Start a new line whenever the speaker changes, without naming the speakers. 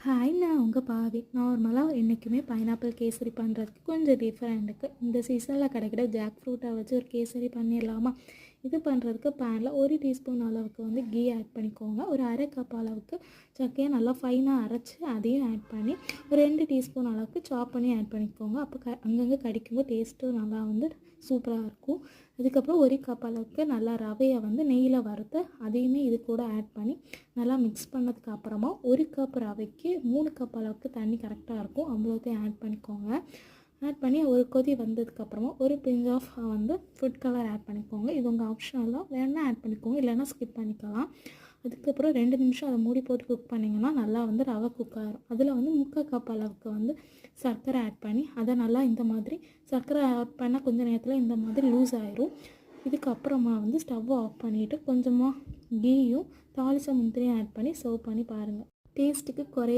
Hi, நான் உங்கள் பாவி. நார்மலாக என்றைக்குமே பைனாப்பிள் கேசரி பண்ணுறதுக்கு கொஞ்சம் டிஃப்ரெண்ட்டுக்கு இந்த சீசனில் கிடைக்கிற ஜாக் ஃப்ரூட்டை வச்சு ஒரு கேசரி பண்ணிடலாமா? இது பண்ணுறதுக்கு பேனில் 1 டீஸ்பூன் அளவுக்கு கீ ஆட் பண்ணிக்கோங்க. ஒரு அரை கப் அளவுக்கு சக்கையை நல்லா ஃபைனாக அரைச்சி அதையும் ஆட் பண்ணி ஒரு 2 டீஸ்பூன் அளவுக்கு சாப் பண்ணி ஆட் பண்ணிக்கோங்க. அப்போ அங்கங்கே கடிக்கும்போது டேஸ்ட்டும் நல்லா சூப்பராக இருக்கும். அதுக்கப்புறம் 1 கப் அளவுக்கு நல்லா ரவையை நெய்யில் வறுத்து அதையுமே இது கூட ஆட் பண்ணி நல்லா மிக்ஸ் பண்ணதுக்கு அப்புறமா 1 கப் ரவைக்கு 3 கப் அளவுக்கு தண்ணி கரெக்டாக இருக்கும். அவ்வளோத்தையும் ஆட் பண்ணிக்கோங்க. ஆட் பண்ணி ஒரு கொதி வந்ததுக்கப்புறமா ஒரு pinch of food colour add பண்ணிக்கோங்க. இது உங்கள் ஆப்ஷனல் தான், வேணால் ஆட் பண்ணிக்கோங்க, இல்லைன்னா ஸ்கிப் பண்ணிக்கலாம். அதுக்கப்புறம் 2 நிமிஷம் அதை மூடி போட்டு குக் பண்ணிங்கன்னா நல்லா ரவை குக் ஆகிரும். அதில் 3/4 கப் அளவுக்கு சர்க்கரை ஆட் பண்ணி அதை நல்லா இந்த மாதிரி சர்க்கரை ஆட் பண்ணால் கொஞ்சம் நேரத்தில் இந்த மாதிரி லூஸ் ஆயிரும். இதுக்கப்புறமா ஸ்டவ் ஆஃப் பண்ணிவிட்டு கொஞ்சமாக கீயும் தாளிச்ச முந்திரியும் ஆட் பண்ணி சர்வ் பண்ணி பாருங்கள். டேஸ்ட்டுக்கு